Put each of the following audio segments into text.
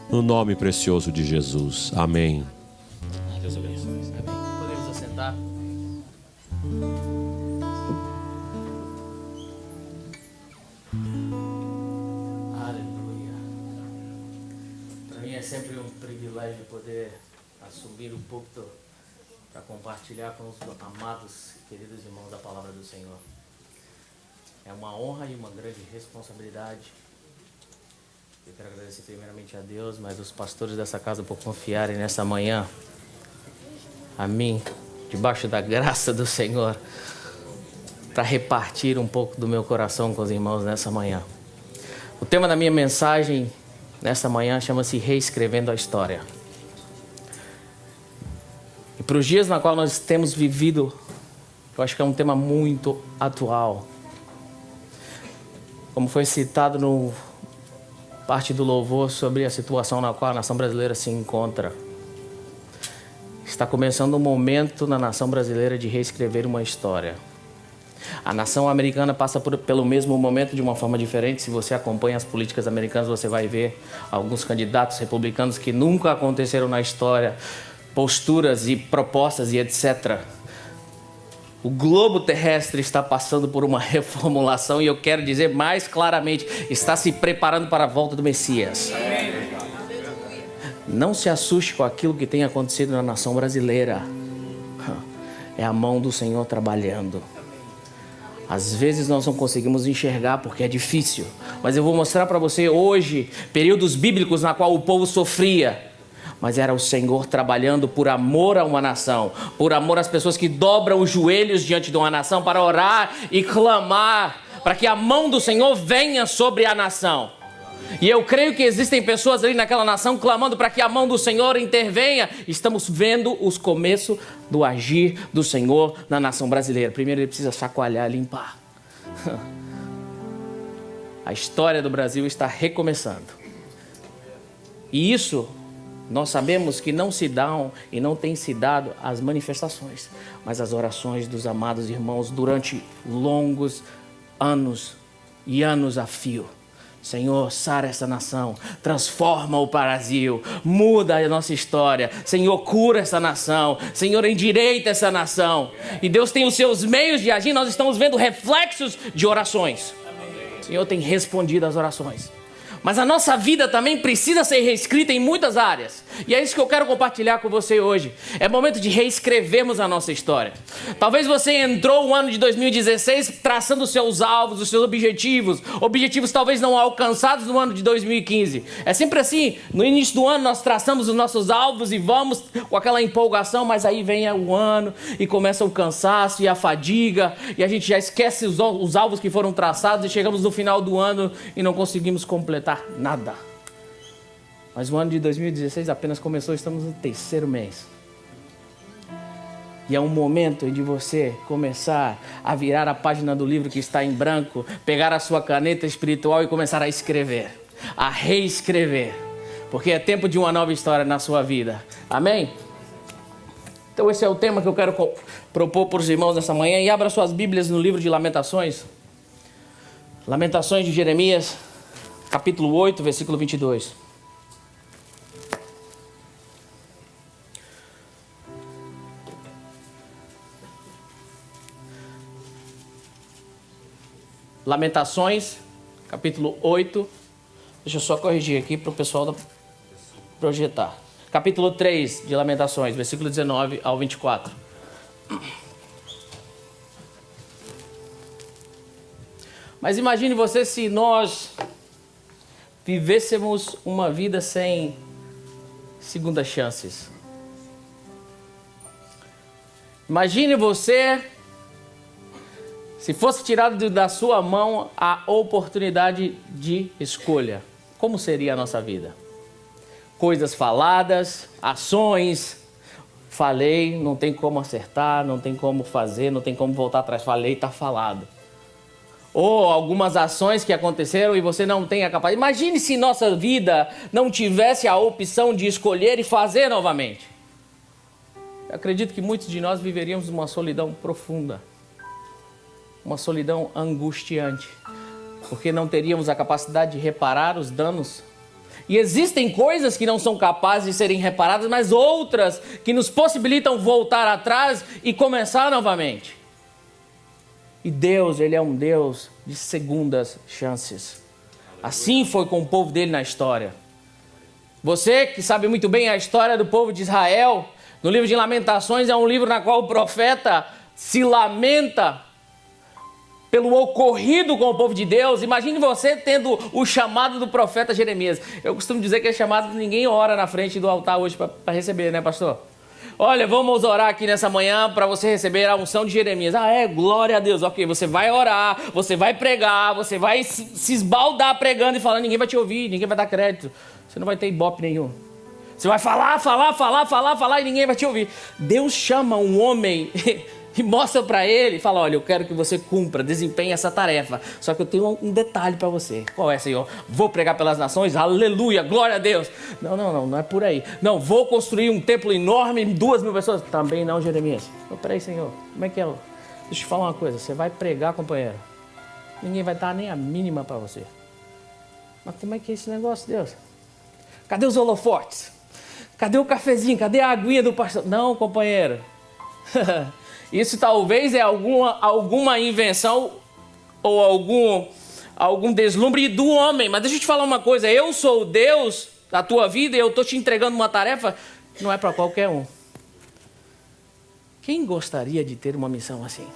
no nome precioso de Jesus. Amém. Deus abençoe. Amém. Podemos assentar. Aleluia. Para mim é sempre um privilégio poder assumir o púlpito para compartilhar com os amados e queridos irmãos da palavra do Senhor. É uma honra e uma grande responsabilidade. Eu quero agradecer primeiramente a Deus, mas os pastores dessa casa por confiarem nessa manhã a mim, debaixo da graça do Senhor, para repartir um pouco do meu coração com os irmãos nessa manhã. O tema da minha mensagem nessa manhã chama-se Reescrevendo a História. E para os dias na qual nós temos vivido, eu acho que é um tema muito atual. Como foi citado no parte do louvor sobre a situação na qual a nação brasileira se encontra. Está começando um momento na nação brasileira de reescrever uma história. A nação americana passa pelo mesmo momento de uma forma diferente. Se você acompanha as políticas americanas, você vai ver alguns candidatos republicanos que nunca aconteceram na história, posturas e propostas e etc. O globo terrestre está passando por uma reformulação e eu quero dizer mais claramente, está se preparando para a volta do Messias. Amém. Não se assuste com aquilo que tem acontecido na nação brasileira. É a mão do Senhor trabalhando. Às vezes nós não conseguimos enxergar porque é difícil, mas eu vou mostrar para você hoje períodos bíblicos na qual o povo sofria. Mas era o Senhor trabalhando por amor a uma nação, por amor às pessoas que dobram os joelhos diante de uma nação para orar e clamar para que a mão do Senhor venha sobre a nação. E eu creio que existem pessoas ali naquela nação clamando para que a mão do Senhor intervenha. Estamos vendo os começos do agir do Senhor na nação brasileira. Primeiro ele precisa chacoalhar, limpar. A história do Brasil está recomeçando. E isso nós sabemos que não se dão e não tem se dado as manifestações, mas as orações dos amados irmãos durante longos anos e anos a fio. Senhor, sara essa nação, transforma o Brasil, muda a nossa história. Senhor, cura essa nação. Senhor, endireita essa nação. E Deus tem os seus meios de agir, nós estamos vendo reflexos de orações. O Senhor tem respondido às orações. Mas a nossa vida também precisa ser reescrita em muitas áreas. E é isso que eu quero compartilhar com você hoje. É momento de reescrevermos a nossa história. Talvez você entrou o ano de 2016 traçando os seus alvos, os seus objetivos. Objetivos talvez não alcançados no ano de 2015. É sempre assim. No início do ano nós traçamos os nossos alvos e vamos com aquela empolgação. Mas aí vem o ano e começa o cansaço e a fadiga. E a gente já esquece os alvos que foram traçados. E chegamos no final do ano e não conseguimos completar nada. Mas o ano de 2016 apenas começou, estamos no 3º mês. E é um momento de você começar a virar a página do livro que está em branco, pegar a sua caneta espiritual e começar a escrever, a reescrever, porque é tempo de uma nova história na sua vida. Amém? Então esse é o tema que eu quero propor para os irmãos nessa manhã. E abra suas Bíblias no livro de Lamentações. Lamentações de Jeremias, capítulo 8, versículo 22. Lamentações, capítulo 8. Deixa eu só corrigir aqui para o pessoal projetar. Capítulo 3 de Lamentações, versículo 19 ao 24. Mas imagine você se nós vivêssemos uma vida sem segundas chances. Imagine você se fosse tirado da sua mão a oportunidade de escolha. Como seria a nossa vida? Coisas faladas, ações. Falei, não tem como acertar, não tem como fazer, não tem como voltar atrás. Falei, está falado. Ou algumas ações que aconteceram e você não tem a capacidade. Imagine se nossa vida não tivesse a opção de escolher e fazer novamente. Eu acredito que muitos de nós viveríamos uma solidão profunda. Uma solidão angustiante. Porque não teríamos a capacidade de reparar os danos E existem coisas que não são capazes de serem reparadas, mas outras que nos possibilitam voltar atrás e começar novamente. E Deus, Ele é um Deus de segundas chances. Assim foi com o povo dele na história. Você que sabe muito bem a história do povo de Israel, no livro de Lamentações é um livro na qual o profeta se lamenta pelo ocorrido com o povo de Deus. Imagine você tendo o chamado do profeta Jeremias. Eu costumo dizer que é chamado, ninguém ora na frente do altar hoje para receber, né, pastor? Olha, vamos orar aqui nessa manhã para você receber a unção de Jeremias. Glória a Deus. Ok, você vai orar, você vai pregar, você vai se esbaldar pregando e falando, ninguém vai te ouvir, ninguém vai dar crédito. Você não vai ter ibope nenhum. Você vai falar e ninguém vai te ouvir. Deus chama um homem e mostra para ele, fala, olha, eu quero que você cumpra, desempenhe essa tarefa. Só que eu tenho um detalhe para você. Qual é, Senhor? Vou pregar pelas nações? Aleluia, glória a Deus. Não é por aí. Não, vou construir um templo enorme, 2.000 pessoas. Também não, Jeremias. Peraí, Senhor, como é que é? Deixa eu te falar uma coisa, você vai pregar, companheiro. Ninguém vai dar nem a mínima para você. Mas como é que é esse negócio, Deus? Cadê os holofotes? Cadê o cafezinho? Cadê a aguinha do pastor? Não, companheiro. Isso talvez é alguma invenção ou algum deslumbre do homem. Mas deixa eu te falar uma coisa. Eu sou o Deus da tua vida e eu estou te entregando uma tarefa que não é para qualquer um. Quem gostaria de ter uma missão assim?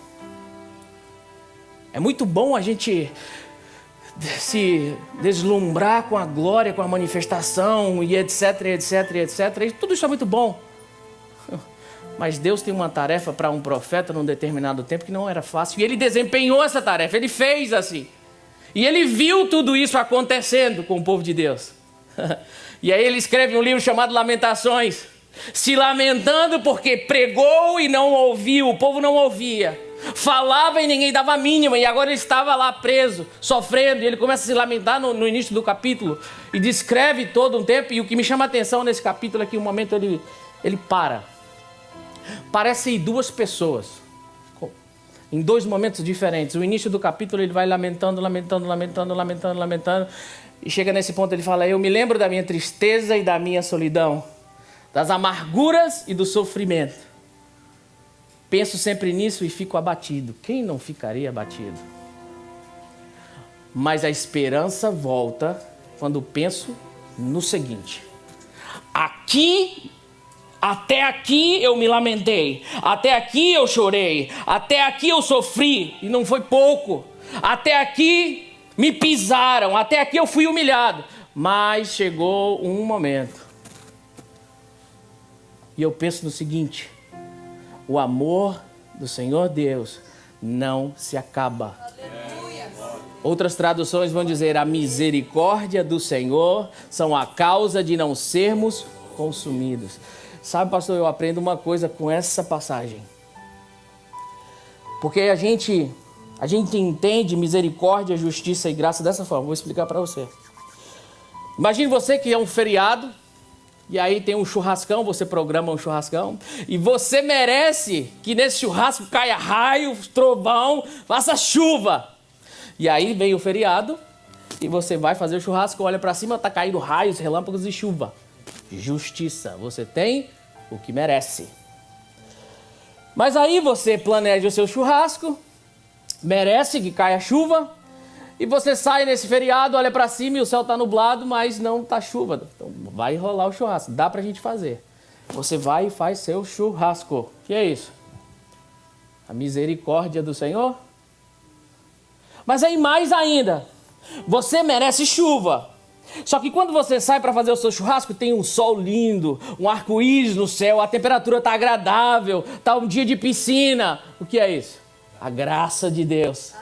É muito bom a gente se deslumbrar com a glória, com a manifestação e etc. E tudo isso é muito bom. Mas Deus tem uma tarefa para um profeta num determinado tempo que não era fácil. E ele desempenhou essa tarefa, ele fez assim. E ele viu tudo isso acontecendo com o povo de Deus. E aí ele escreve um livro chamado Lamentações, se lamentando porque pregou e não ouviu, o povo não ouvia. Falava e ninguém dava a mínima, e agora ele estava lá preso, sofrendo, e ele começa a se lamentar no início do capítulo, e descreve todo um tempo, e o que me chama a atenção nesse capítulo é que um momento ele para. Parecem duas pessoas, em dois momentos diferentes. O início do capítulo ele vai lamentando, e chega nesse ponto ele fala, eu me lembro da minha tristeza e da minha solidão, das amarguras e do sofrimento. Penso sempre nisso e fico abatido. Quem não ficaria abatido? Mas a esperança volta quando penso no seguinte: até aqui eu me lamentei, até aqui eu chorei, até aqui eu sofri, e não foi pouco. Até aqui me pisaram, até aqui eu fui humilhado. Mas chegou um momento, e eu penso no seguinte: o amor do Senhor Deus não se acaba. Aleluia. Outras traduções vão dizer, a misericórdia do Senhor são a causa de não sermos consumidos. Sabe, pastor, eu aprendo uma coisa com essa passagem. Porque a gente entende misericórdia, justiça e graça dessa forma. Vou explicar para você. Imagine você que é um feriado, e aí tem um churrascão, você programa um churrascão, e você merece que nesse churrasco caia raio, trovão, faça chuva. E aí vem o feriado, e você vai fazer o churrasco, olha para cima, está caindo raios, relâmpagos e chuva. Justiça, você tem o que merece. Mas aí você planeja o seu churrasco, merece que caia chuva, e você sai nesse feriado, olha para cima e o céu está nublado, mas não está chuva. Então vai rolar o churrasco, dá para a gente fazer. Você vai e faz seu churrasco. O que é isso? A misericórdia do Senhor? Mas aí mais ainda, você merece chuva. Só que quando você sai para fazer o seu churrasco, tem um sol lindo, um arco-íris no céu, a temperatura está agradável, está um dia de piscina. O que é isso? A graça de Deus.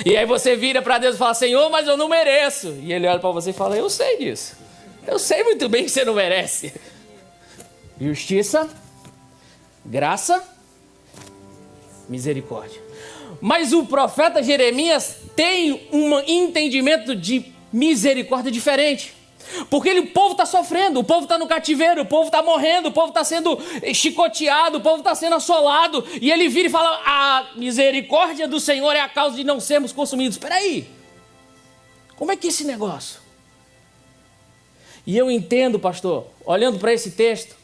E aí você vira para Deus e fala, Senhor, mas eu não mereço. E ele olha para você e fala, eu sei disso. Eu sei muito bem que você não merece. Justiça, graça, misericórdia. Mas o profeta Jeremias tem um entendimento de misericórdia diferente. Porque o povo está sofrendo, o povo está no cativeiro, o povo está morrendo, o povo está sendo chicoteado, o povo está sendo assolado. E ele vira e fala, a misericórdia do Senhor é a causa de não sermos consumidos. Espera aí, como é que é esse negócio? E eu entendo, pastor, olhando para esse texto,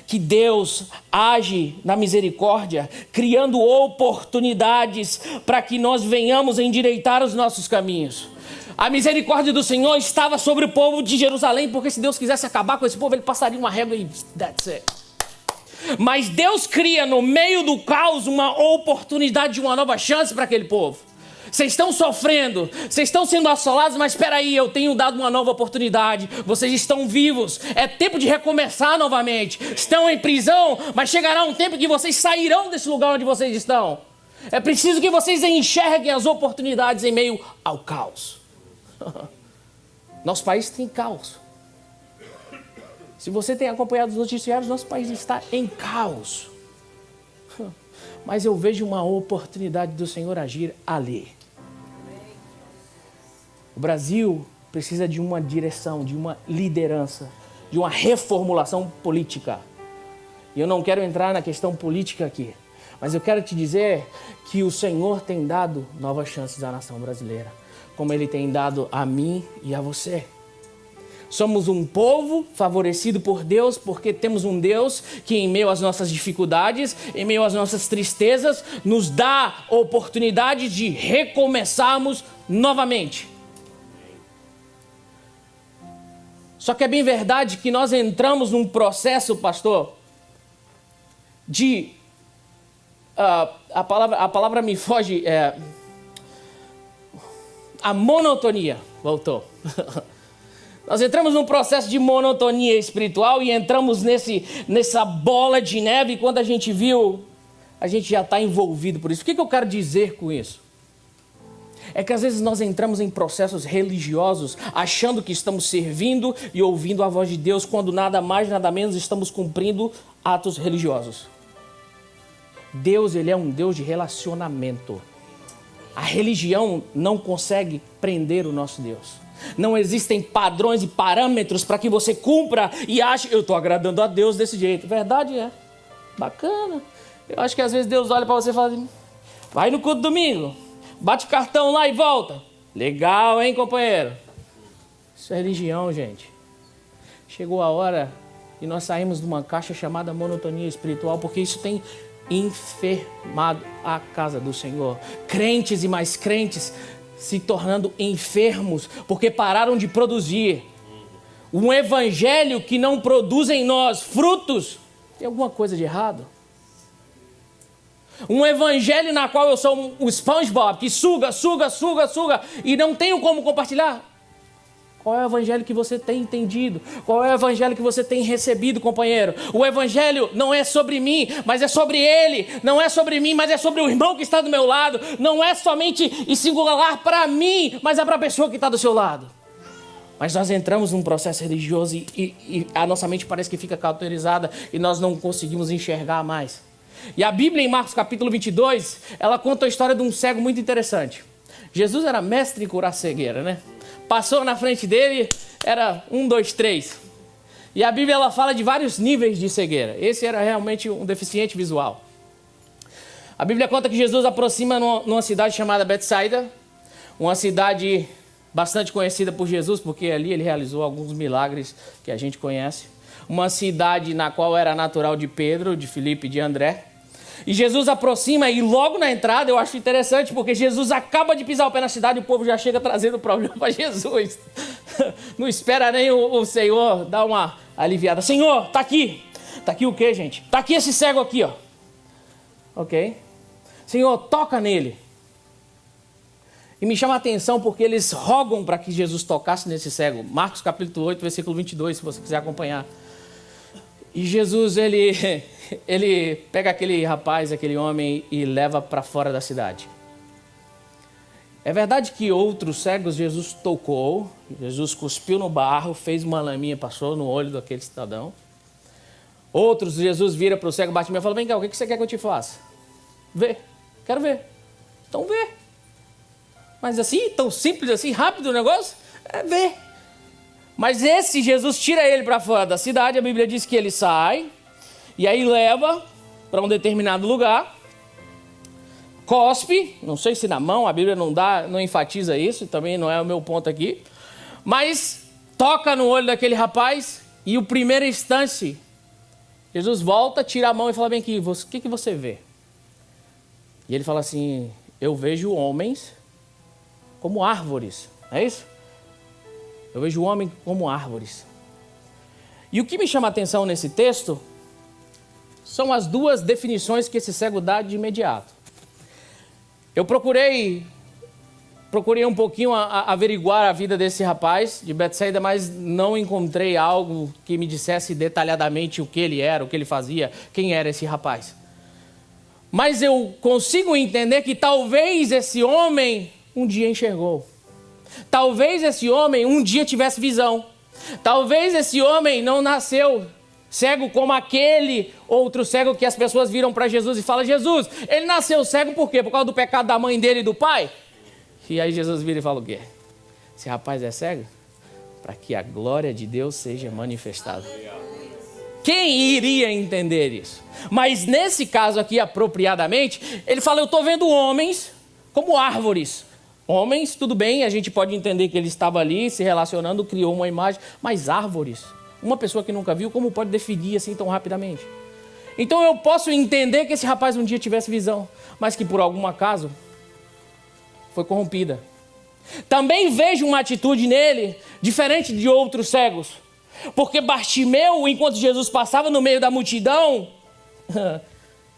que Deus age na misericórdia, criando oportunidades para que nós venhamos endireitar os nossos caminhos. A misericórdia do Senhor estava sobre o povo de Jerusalém, porque se Deus quisesse acabar com esse povo, ele passaria uma régua e that's it. Mas Deus cria no meio do caos uma oportunidade de uma nova chance para aquele povo. Vocês estão sofrendo, vocês estão sendo assolados, mas espera aí, eu tenho dado uma nova oportunidade. Vocês estão vivos, é tempo de recomeçar novamente. Estão em prisão, mas chegará um tempo que vocês sairão desse lugar onde vocês estão. É preciso que vocês enxerguem as oportunidades em meio ao caos. Nosso país tem caos. Se você tem acompanhado os noticiários, nosso país está em caos. Mas eu vejo uma oportunidade do Senhor agir ali. O Brasil precisa de uma direção, de uma liderança, de uma reformulação política. E eu não quero entrar na questão política aqui, mas eu quero te dizer que o Senhor tem dado novas chances à nação brasileira, como Ele tem dado a mim e a você. Somos um povo favorecido por Deus, porque temos um Deus que em meio às nossas dificuldades, em meio às nossas tristezas, nos dá oportunidade de recomeçarmos novamente. Só que é bem verdade que nós entramos num processo, pastor, de... a palavra me foge, a monotonia, voltou. Nós entramos num processo de monotonia espiritual e entramos nessa bola de neve e quando a gente viu, a gente já está envolvido por isso. O que eu quero dizer com isso? É que às vezes nós entramos em processos religiosos achando que estamos servindo e ouvindo a voz de Deus quando nada mais, nada menos estamos cumprindo atos religiosos. Deus, Ele é um Deus de relacionamento. A religião não consegue prender o nosso Deus. Não existem padrões e parâmetros para que você cumpra e ache, eu estou agradando a Deus desse jeito. Verdade é. Bacana. Eu acho que às vezes Deus olha para você e fala assim, vai no culto domingo, bate cartão lá e volta. Legal, hein, companheiro? Isso é religião, gente. Chegou a hora e nós saímos de uma caixa chamada monotonia espiritual, porque isso tem enfermado a casa do Senhor. Crentes e mais crentes se tornando enfermos, porque pararam de produzir. Um evangelho que não produz em nós frutos, tem alguma coisa de errado? Um evangelho na qual eu sou um SpongeBob, que suga, e não tenho como compartilhar. Qual é o evangelho que você tem entendido? Qual é o evangelho que você tem recebido, companheiro? O evangelho não é sobre mim, mas é sobre ele. Não é sobre mim, mas é sobre o irmão que está do meu lado. Não é somente e singular para mim, mas é para a pessoa que está do seu lado. Mas nós entramos num processo religioso e a nossa mente parece que fica cauterizada e nós não conseguimos enxergar mais. E a Bíblia, em Marcos capítulo 22, ela conta a história de um cego muito interessante. Jesus era mestre em curar cegueira, né? Passou na frente dele, era 1, 2, 3. E a Bíblia ela fala de vários níveis de cegueira. Esse era realmente um deficiente visual. A Bíblia conta que Jesus aproxima numa cidade chamada Betsaida, uma cidade bastante conhecida por Jesus, porque ali ele realizou alguns milagres que a gente conhece. Uma cidade na qual era natural de Pedro, de Filipe e de André. E Jesus aproxima e logo na entrada, eu acho interessante, porque Jesus acaba de pisar o pé na cidade e o povo já chega trazendo o problema para Jesus. Não espera nem o Senhor dar uma aliviada. Senhor, tá aqui. Tá aqui o quê, gente? Tá aqui esse cego aqui, ó. Ok? Senhor, toca nele. E me chama a atenção porque eles rogam para que Jesus tocasse nesse cego. Marcos capítulo 8, versículo 22, se você quiser acompanhar. E Jesus, ele pega aquele rapaz, aquele homem e leva para fora da cidade. É verdade que outros cegos Jesus tocou, Jesus cuspiu no barro, fez uma laminha, passou no olho daquele cidadão. Outros, Jesus vira para o cego, bate e fala, vem cá, o que você quer que eu te faça? Vê, quero ver. Então vê. Mas assim, tão simples assim, rápido o negócio? É ver. Mas esse Jesus tira ele para fora da cidade, a Bíblia diz que ele sai, e aí leva para um determinado lugar, cospe, não sei se na mão, a Bíblia não enfatiza isso, também não é o meu ponto aqui, mas toca no olho daquele rapaz e o primeiro instante, Jesus volta, tira a mão e fala, vem aqui, o que você vê? E ele fala assim, eu vejo homens como árvores, é isso? Eu vejo o homem como árvores. E o que me chama a atenção nesse texto são as duas definições que esse cego dá de imediato. Eu procurei um pouquinho averiguar a vida desse rapaz de Betsaida, mas não encontrei algo que me dissesse detalhadamente o que ele era, o que ele fazia, quem era esse rapaz. Mas eu consigo entender que talvez esse homem um dia enxergou. Talvez esse homem um dia tivesse visão. Talvez esse homem não nasceu cego como aquele outro cego que as pessoas viram para Jesus e falam, Jesus, ele nasceu cego por quê? Por causa do pecado da mãe dele e do pai? E aí Jesus vira e fala o quê? Esse rapaz é cego? Para que a glória de Deus seja manifestada. Quem iria entender isso? Mas nesse caso aqui, apropriadamente, ele fala, eu estou vendo homens como árvores. Homens, tudo bem, a gente pode entender que ele estava ali se relacionando, criou uma imagem, mas árvores, uma pessoa que nunca viu, como pode definir assim tão rapidamente? Então eu posso entender que esse rapaz um dia tivesse visão, mas que por algum acaso foi corrompida. Também vejo uma atitude nele diferente de outros cegos, porque Bartimeu, enquanto Jesus passava no meio da multidão,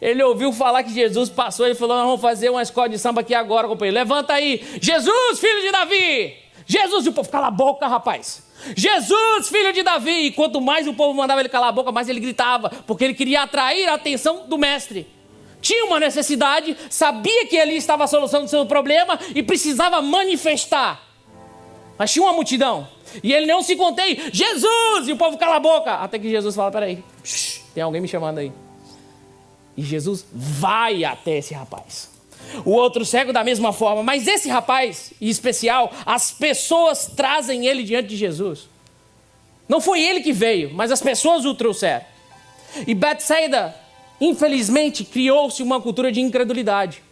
ele ouviu falar que Jesus passou, ele falou, nós vamos fazer uma escola de samba aqui agora, companheiro. Levanta aí, Jesus, filho de Davi! Jesus, e o povo, cala a boca, rapaz! Jesus, filho de Davi! E quanto mais o povo mandava ele calar a boca, mais ele gritava, porque ele queria atrair a atenção do mestre. Tinha uma necessidade, sabia que ali estava a solução do seu problema e precisava manifestar. Mas tinha uma multidão, e ele não se contém, Jesus! E o povo cala a boca, até que Jesus fala, peraí, tem alguém me chamando aí. E Jesus vai até esse rapaz. O outro cego da mesma forma. Mas esse rapaz, em especial, as pessoas trazem ele diante de Jesus. Não foi ele que veio, mas as pessoas o trouxeram. E Betsaida, infelizmente, criou-se uma cultura de incredulidade.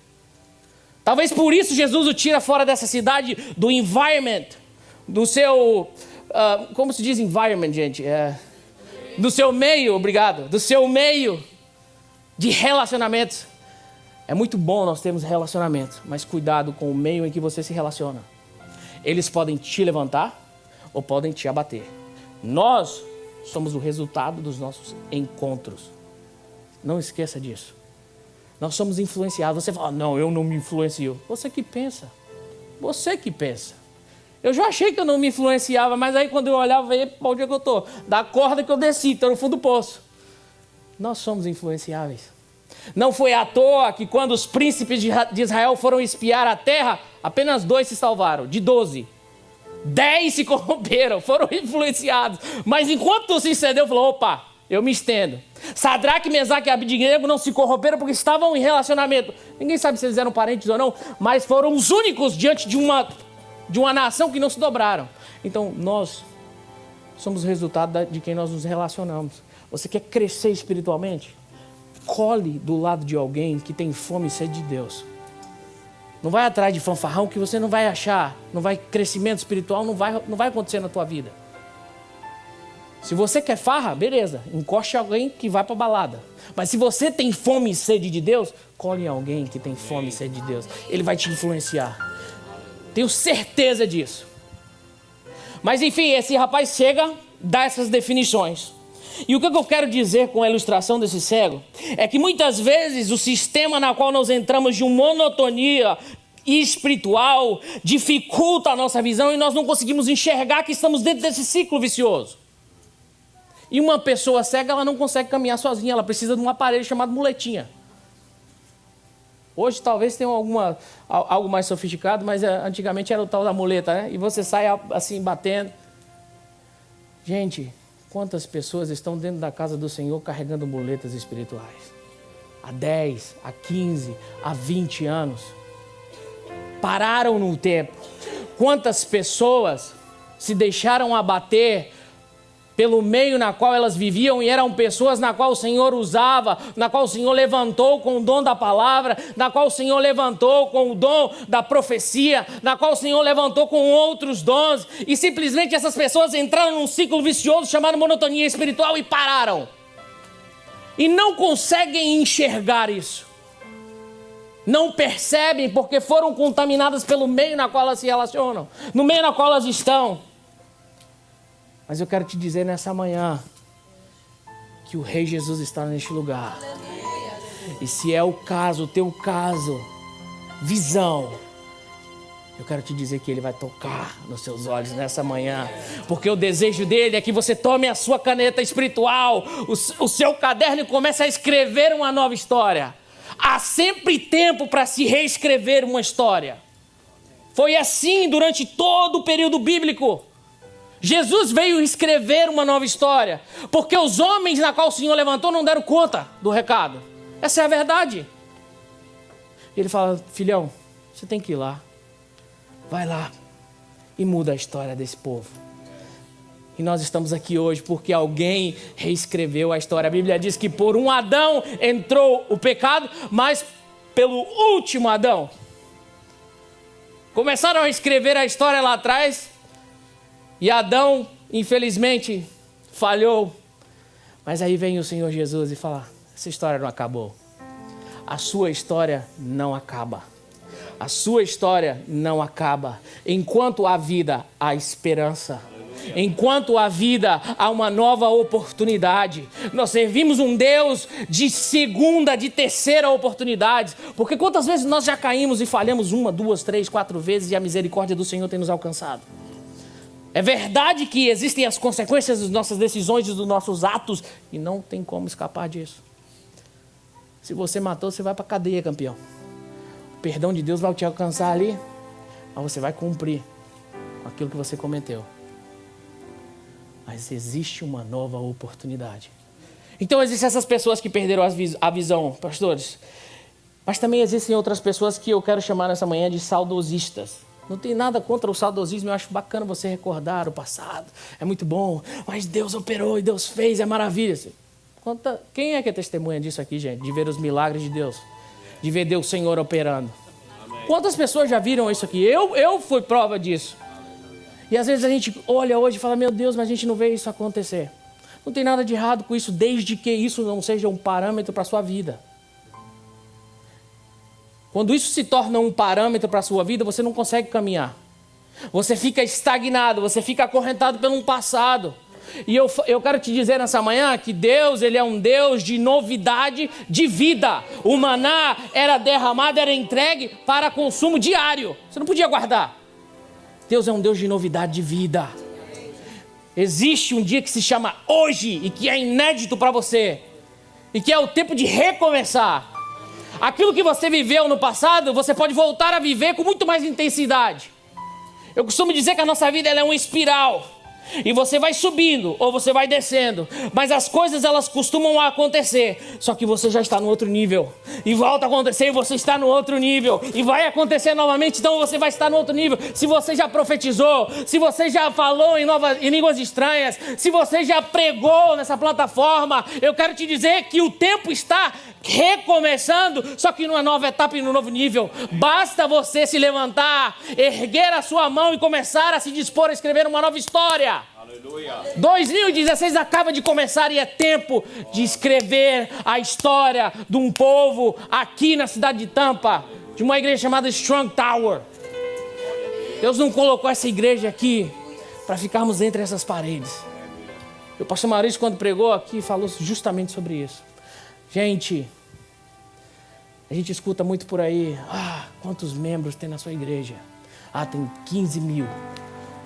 Talvez por isso Jesus o tira fora dessa cidade, do environment, do seu... como se diz environment, gente? Do seu meio, obrigado. Do seu meio de relacionamentos. É muito bom nós termos relacionamentos, mas cuidado com o meio em que você se relaciona. Eles podem te levantar ou podem te abater. Nós somos o resultado dos nossos encontros. Não esqueça disso. Nós somos influenciados. Você fala, não, eu não me influencio. Você que pensa. Você que pensa. Eu já achei que eu não me influenciava, mas aí quando eu olhava, onde é que eu estou? Da corda que eu desci, estou no fundo do poço. Nós somos influenciáveis. Não foi à toa que quando os príncipes de Israel foram espiar a terra, apenas 2 se salvaram, de 12. 10 se corromperam, foram influenciados. Mas enquanto se estendeu, falou, opa, eu me estendo. Sadraque, Mesaque e Abednego não se corromperam porque estavam em relacionamento. Ninguém sabe se eles eram parentes ou não, mas foram os únicos diante de uma nação que não se dobraram. Então, nós somos resultado de quem nós nos relacionamos. Você quer crescer espiritualmente? Cole do lado de alguém que tem fome e sede de Deus. Não vai atrás de fanfarrão que você não vai achar, crescimento espiritual não vai acontecer na tua vida. Se você quer farra, beleza, encoste alguém que vai para balada. Mas se você tem fome e sede de Deus, cole alguém que tem fome e sede de Deus. Ele vai te influenciar. Tenho certeza disso. Mas enfim, esse rapaz chega, dá essas definições. E o que eu quero dizer com a ilustração desse cego é que muitas vezes o sistema na qual nós entramos de uma monotonia espiritual dificulta a nossa visão e nós não conseguimos enxergar que estamos dentro desse ciclo vicioso. E uma pessoa cega, ela não consegue caminhar sozinha, ela precisa de um aparelho chamado muletinha. Hoje talvez tenha algo mais sofisticado, mas antigamente era o tal da muleta, né? E você sai assim batendo. Gente, quantas pessoas estão dentro da casa do Senhor carregando muletas espirituais? Há 10, há 15, há 20 anos. Pararam no tempo. Quantas pessoas se deixaram abater pelo meio na qual elas viviam, e eram pessoas na qual o Senhor usava, na qual o Senhor levantou com o dom da palavra, na qual o Senhor levantou com o dom da profecia, na qual o Senhor levantou com outros dons, e simplesmente essas pessoas entraram num ciclo vicioso chamado monotonia espiritual e pararam. E não conseguem enxergar isso. Não percebem porque foram contaminadas pelo meio na qual elas se relacionam, no meio na qual elas estão. Mas eu quero te dizer nessa manhã que o Rei Jesus está neste lugar. E se é o caso, o teu caso, visão, eu quero te dizer que Ele vai tocar nos seus olhos nessa manhã. Porque o desejo dele é que você tome a sua caneta espiritual, o seu caderno e comece a escrever uma nova história. Há sempre tempo para se reescrever uma história. Foi assim durante todo o período bíblico. Jesus veio escrever uma nova história, porque os homens na qual o Senhor levantou não deram conta do recado. Essa é a verdade. E Ele fala: filhão, você tem que ir lá. Vai lá e muda a história desse povo. E nós estamos aqui hoje porque alguém reescreveu a história. A Bíblia diz que por um Adão entrou o pecado, mas pelo último Adão. Começaram a escrever a história lá atrás, e Adão, infelizmente, falhou. Mas aí vem o Senhor Jesus e fala: essa história não acabou. A sua história não acaba. A sua história não acaba. Enquanto há vida, há esperança. Enquanto há vida, há uma nova oportunidade. Nós servimos um Deus de segunda, de terceira oportunidade. Porque quantas vezes nós já caímos e falhamos 1, 2, 3, 4 vezes e a misericórdia do Senhor tem nos alcançado. É verdade que existem as consequências das nossas decisões e dos nossos atos, e não tem como escapar disso. Se você matou, você vai para a cadeia, campeão. O perdão de Deus vai te alcançar ali, mas você vai cumprir aquilo que você cometeu. Mas existe uma nova oportunidade. Então existem essas pessoas que perderam a visão, pastores. Mas também existem outras pessoas que eu quero chamar nessa manhã de saudosistas. Não tem nada contra o saudosismo, eu acho bacana você recordar o passado. É muito bom, mas Deus operou e Deus fez, é maravilha. Quem é que é testemunha disso aqui, gente? De ver os milagres de Deus, de ver Deus Senhor operando. Amém. Quantas pessoas já viram isso aqui? Eu fui prova disso. E às vezes a gente olha hoje e fala: meu Deus, mas a gente não vê isso acontecer. Não tem nada de errado com isso, desde que isso não seja um parâmetro para a sua vida. Quando isso se torna um parâmetro para a sua vida, você não consegue caminhar. Você fica estagnado, você fica acorrentado pelo passado. E eu quero te dizer nessa manhã que Deus, Ele é um Deus de novidade de vida. O maná era derramado, era entregue para consumo diário. Você não podia guardar. Deus é um Deus de novidade de vida. Existe um dia que se chama hoje e que é inédito para você. E que é o tempo de recomeçar. Aquilo que você viveu no passado, você pode voltar a viver com muito mais intensidade. Eu costumo dizer que a nossa vida ela é uma espiral. E você vai subindo ou você vai descendo. Mas as coisas elas costumam acontecer. Só que você já está no outro nível. E volta a acontecer e você está no outro nível. E vai acontecer novamente, então você vai estar no outro nível. Se você já profetizou, se você já falou em línguas estranhas, se você já pregou nessa plataforma, eu quero te dizer que o tempo está recomeçando, só que numa nova etapa e num novo nível. Basta você se levantar, erguer a sua mão e começar a se dispor a escrever uma nova história. Aleluia. 2016 acaba de começar e é tempo de escrever a história de um povo aqui na cidade de Tampa, de uma igreja chamada Strong Tower. Deus não colocou essa igreja aqui para ficarmos entre essas paredes. O pastor Maurício, quando pregou aqui, falou justamente sobre isso. Gente, a gente escuta muito por aí: quantos membros tem na sua igreja? Tem 15 mil.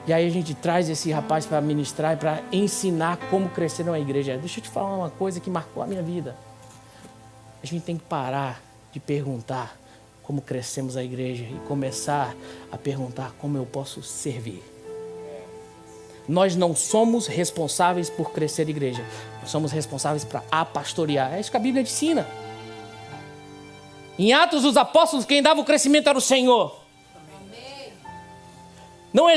E aí a gente traz esse rapaz para ministrar e para ensinar como crescer numa igreja. Deixa eu te falar uma coisa que marcou a minha vida. A gente tem que parar de perguntar como crescemos a igreja e começar a perguntar como eu posso servir. Nós não somos responsáveis por crescer a igreja. Nós somos responsáveis para pastorear. É isso que a Bíblia ensina. Em Atos dos Apóstolos, quem dava o crescimento era o Senhor. Não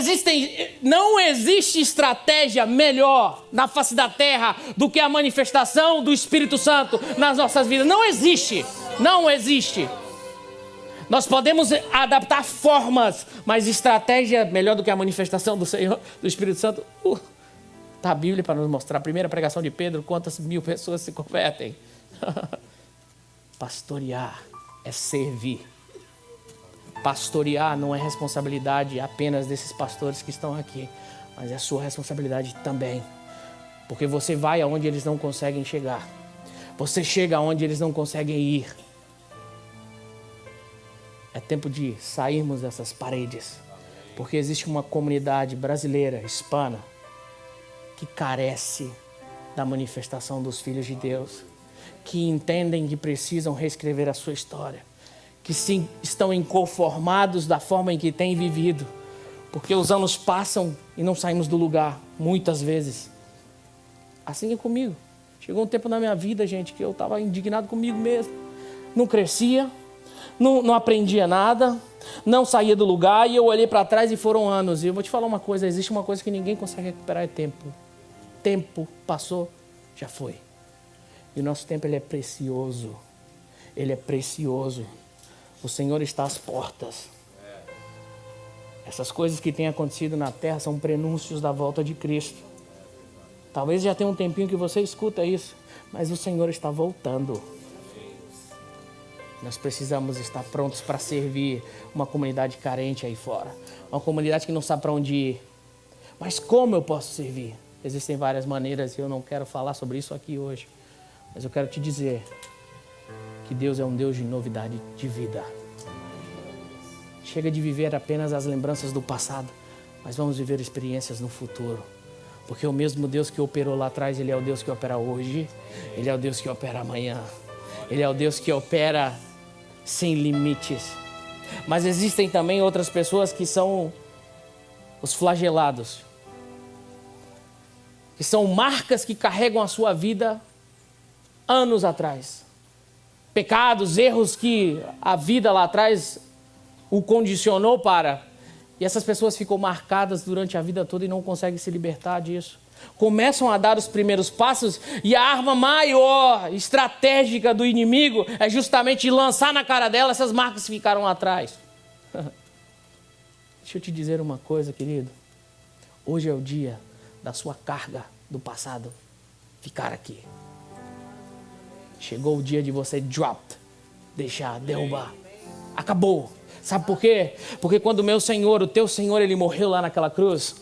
existe estratégia melhor na face da terra do que a manifestação do Espírito Santo nas nossas vidas. Não existe. Não existe. Nós podemos adaptar formas, mas estratégia melhor do que a manifestação do Senhor, do Espírito Santo. Está a Bíblia para nos mostrar. A primeira pregação de Pedro, quantas mil pessoas se convertem. Pastorear é servir. Pastorear não é responsabilidade apenas desses pastores que estão aqui, mas é sua responsabilidade também. Porque você vai aonde eles não conseguem chegar. Você chega aonde eles não conseguem ir. É tempo de sairmos dessas paredes. Porque existe uma comunidade brasileira, hispana, que carece da manifestação dos filhos de Deus. Que entendem que precisam reescrever a sua história. Que sim, estão inconformados da forma em que têm vivido. Porque os anos passam e não saímos do lugar, muitas vezes. Assim é comigo. Chegou um tempo na minha vida, gente, que eu estava indignado comigo mesmo. Não crescia, não aprendia nada, não saía do lugar e eu olhei para trás e foram anos. E eu vou te falar uma coisa, existe uma coisa que ninguém consegue recuperar, é tempo. Tempo passou, já foi. E o nosso tempo ele é precioso. Ele é precioso. O Senhor está às portas. Essas coisas que têm acontecido na terra são prenúncios da volta de Cristo. Talvez já tenha um tempinho que você escuta isso, mas o Senhor está voltando. Nós precisamos estar prontos para servir uma comunidade carente aí fora. Uma comunidade que não sabe para onde ir. Mas como eu posso servir? Existem várias maneiras e eu não quero falar sobre isso aqui hoje. Mas eu quero te dizer que Deus é um Deus de novidade de vida. Chega de viver apenas as lembranças do passado, mas vamos viver experiências no futuro. Porque o mesmo Deus que operou lá atrás, Ele é o Deus que opera hoje, Ele é o Deus que opera amanhã, Ele é o Deus que opera sem limites. Mas existem também outras pessoas que são os flagelados, que são marcas que carregam a sua vida anos atrás. Pecados, erros que a vida lá atrás o condicionou para. E essas pessoas ficam marcadas durante a vida toda e não conseguem se libertar disso. Começam a dar os primeiros passos e a arma maior, estratégica do inimigo é justamente lançar na cara dela essas marcas que ficaram lá atrás. Deixa eu te dizer uma coisa, querido. Hoje é o dia da sua carga do passado ficar aqui. Chegou o dia de você drop, deixar, derrubar. Acabou. Sabe por quê? Porque quando o meu Senhor, o teu Senhor, Ele morreu lá naquela cruz,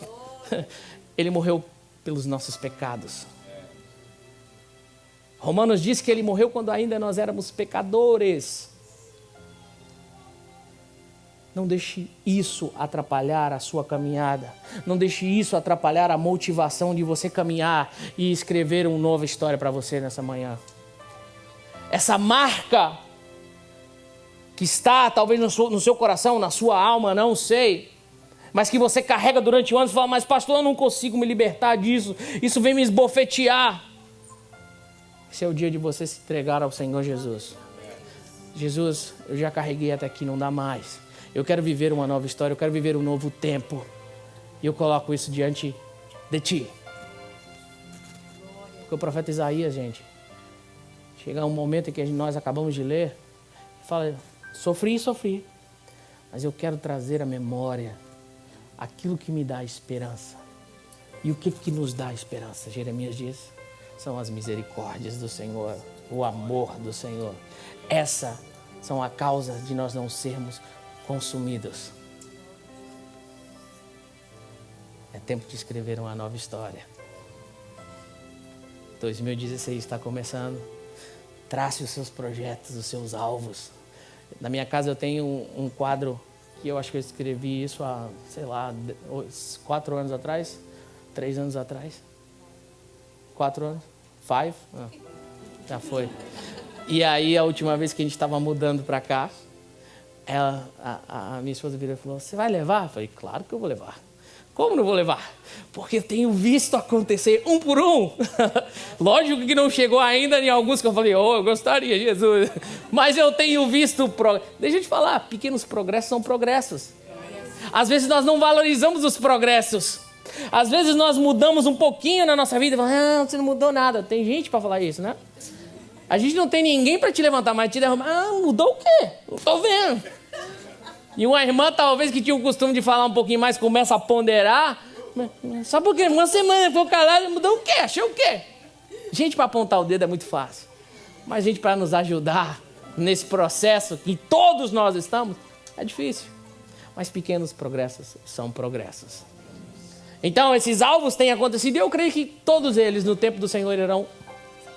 Ele morreu pelos nossos pecados. Romanos diz que Ele morreu quando ainda nós éramos pecadores. Não deixe isso atrapalhar a sua caminhada. Não deixe isso atrapalhar a motivação de você caminhar e escrever uma nova história para você nessa manhã. Essa marca que está talvez no seu coração, na sua alma, não sei, mas que você carrega durante anos e fala, mas pastor, eu não consigo me libertar disso, isso vem me esbofetear. Esse é o dia de você se entregar ao Senhor Jesus. Jesus, eu já carreguei até aqui, não dá mais. Eu quero viver uma nova história, eu quero viver um novo tempo. E eu coloco isso diante de ti. Porque o profeta Isaías, gente, chega um momento em que nós acabamos de ler, e fala, sofri, mas eu quero trazer à memória aquilo que me dá esperança. E o que nos dá esperança? Jeremias diz, são as misericórdias do Senhor, o amor do Senhor. Essa são a causa de nós não sermos consumidos. É tempo de escrever uma nova história. 2016 está começando. Trace os seus projetos, os seus alvos. Na minha casa eu tenho um quadro que eu acho que eu escrevi isso há, 4 anos atrás, 3 anos atrás. 4 anos? 5? Já foi. E aí a última vez que a gente estava mudando para cá, a minha esposa virou e falou, você vai levar? Eu falei, claro que eu vou levar. Como não vou levar? Porque eu tenho visto acontecer um por um. Lógico que não chegou ainda em alguns que eu falei, eu gostaria, Jesus. Mas eu tenho visto... Deixa eu te falar, pequenos progressos são progressos. Às vezes nós não valorizamos os progressos. Às vezes nós mudamos um pouquinho na nossa vida e falamos, você não mudou nada. Tem gente para falar isso, né? A gente não tem ninguém para te levantar, mas te derrubar. Mudou o quê? Não estou vendo. E uma irmã, talvez, que tinha o costume de falar um pouquinho mais, começa a ponderar. Só porque uma semana ficou calada, mudou o quê? Achou o quê? Gente para apontar o dedo é muito fácil. Mas gente para nos ajudar nesse processo que todos nós estamos, é difícil. Mas pequenos progressos são progressos. Então, esses alvos têm acontecido e eu creio que todos eles, no tempo do Senhor, irão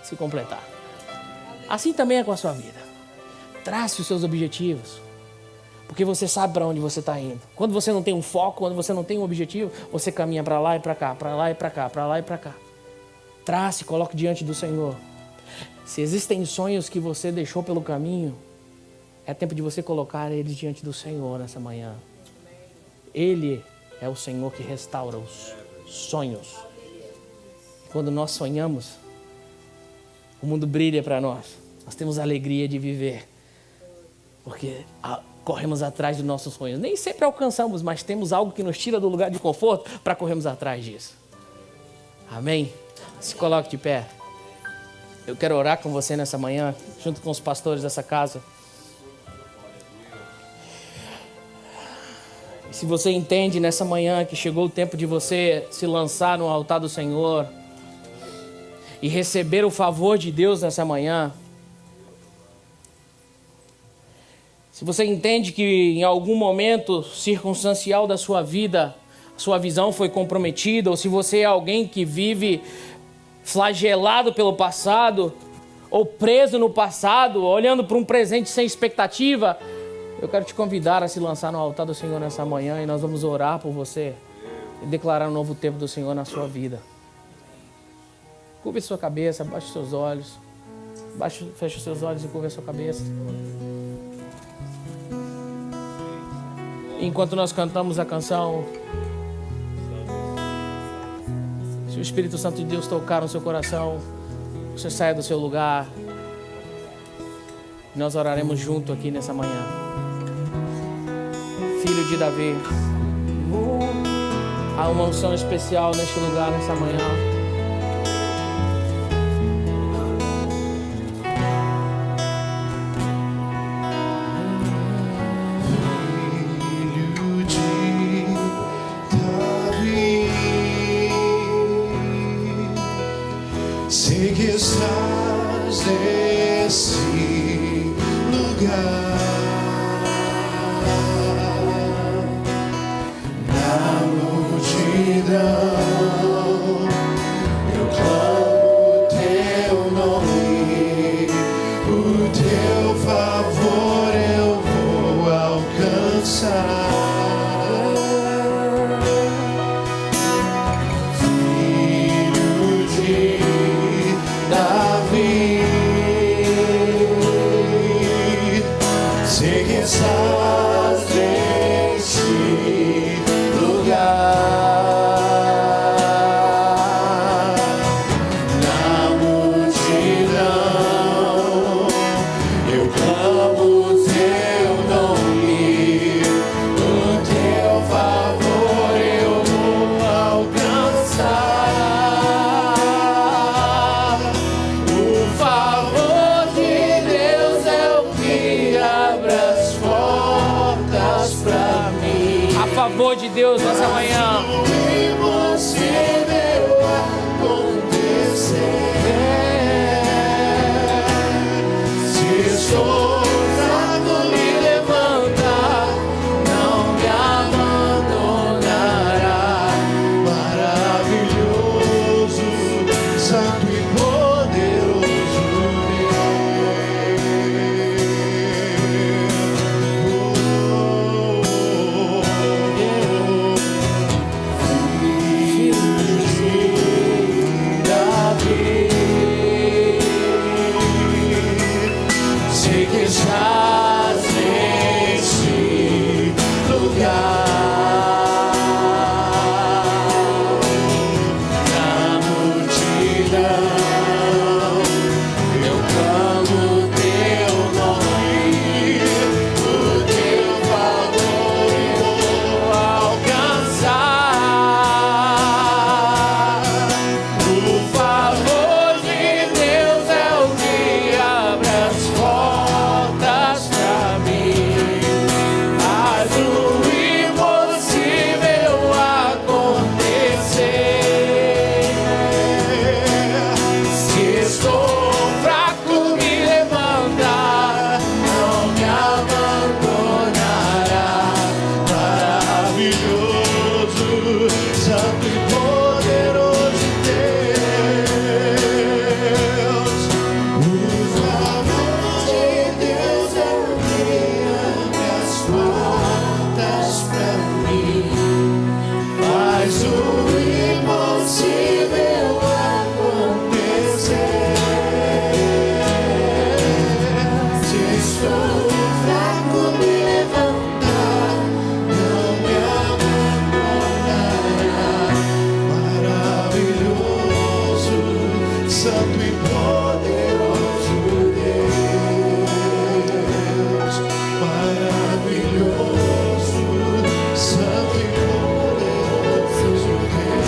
se completar. Assim também é com a sua vida. Trace os seus objetivos, porque você sabe para onde você está indo. Quando você não tem um foco, quando você não tem um objetivo, você caminha para lá e para cá, para lá e para cá, para lá e para cá. Trace, coloque diante do Senhor. Se existem sonhos que você deixou pelo caminho, é tempo de você colocar eles diante do Senhor nessa manhã. Ele é o Senhor que restaura os sonhos. Quando nós sonhamos, o mundo brilha para nós. Nós temos a alegria de viver. Porque corremos atrás dos nossos sonhos. Nem sempre alcançamos, mas temos algo que nos tira do lugar de conforto para corrermos atrás disso. Amém? Se coloque de pé. Eu quero orar com você nessa manhã, junto com os pastores dessa casa. Se você entende nessa manhã que chegou o tempo de você se lançar no altar do Senhor e receber o favor de Deus nessa manhã, se você entende que em algum momento circunstancial da sua vida, a sua visão foi comprometida, ou se você é alguém que vive flagelado pelo passado, ou preso no passado, olhando para um presente sem expectativa, eu quero te convidar a se lançar no altar do Senhor nessa manhã e nós vamos orar por você e declarar um novo tempo do Senhor na sua vida. Curve sua cabeça, baixe seus olhos. Feche os seus olhos e curve a sua cabeça. Enquanto nós cantamos a canção, se o Espírito Santo de Deus tocar no seu coração, você saia do seu lugar. Nós oraremos junto aqui nessa manhã. Filho de Davi, há uma unção especial neste lugar, nessa manhã. Filho de Davi, sei que estás nesse lugar. Eu clamo teu nome, o teu favor eu vou alcançar. Filho de Davi, sei que estás neste lugar. Favor de Deus nessa manhã. E você deu acontecer. Se estou fraco, me levanta, não me abandonará. Maravilhoso, santo e poderoso poderoso Deus, maravilhoso, santo e poderoso Deus.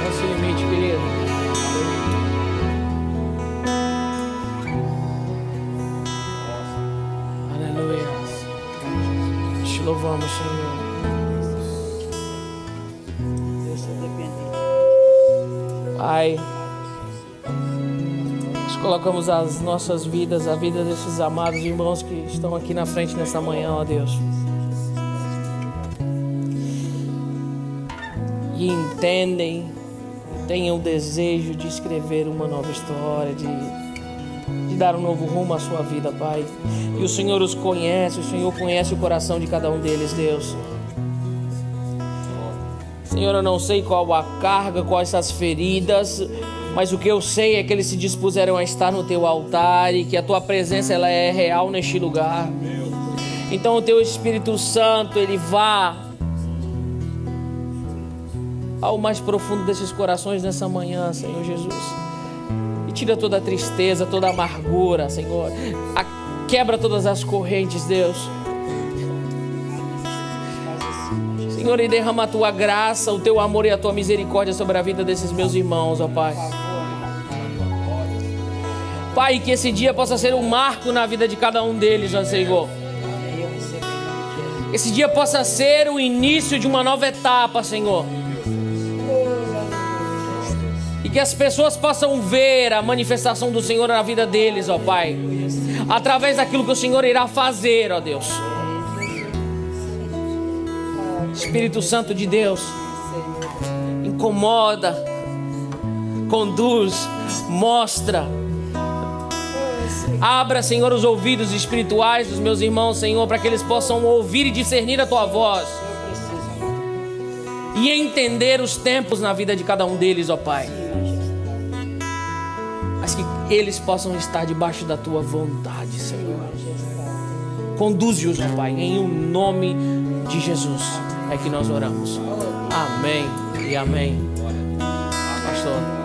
Não se limite, querido. Aleluia. Te louvamos, Senhor. Pai, nós colocamos as nossas vidas, a vida desses amados irmãos que estão aqui na frente nessa manhã, ó Deus. E entendem, têm o desejo de escrever uma nova história, de dar um novo rumo à sua vida, Pai. E o Senhor os conhece, o Senhor conhece o coração de cada um deles, Deus. Senhor, eu não sei qual a carga, quais essas feridas, mas o que eu sei é que eles se dispuseram a estar no Teu altar e que a Tua presença ela é real neste lugar. Então o Teu Espírito Santo, Ele vá ao mais profundo desses corações nessa manhã, Senhor Jesus. E tira toda a tristeza, toda a amargura, Senhor. Quebra todas as correntes, Deus. Senhor, e derrama a Tua graça, o Teu amor e a Tua misericórdia sobre a vida desses meus irmãos, ó Pai. Pai, que esse dia possa ser um marco na vida de cada um deles, ó Senhor. Esse dia possa ser o início de uma nova etapa, Senhor. E que as pessoas possam ver a manifestação do Senhor na vida deles, ó Pai. Através daquilo que o Senhor irá fazer, ó Deus. Espírito Santo de Deus, incomoda, conduz, mostra. Abra, Senhor, os ouvidos espirituais dos meus irmãos, Senhor, para que eles possam ouvir e discernir a Tua voz. E entender os tempos na vida de cada um deles, ó Pai. Mas que eles possam estar debaixo da Tua vontade, Senhor. Conduze-os, ó Pai, em o nome de Jesus. É que nós oramos. Amém e amém. Pastor.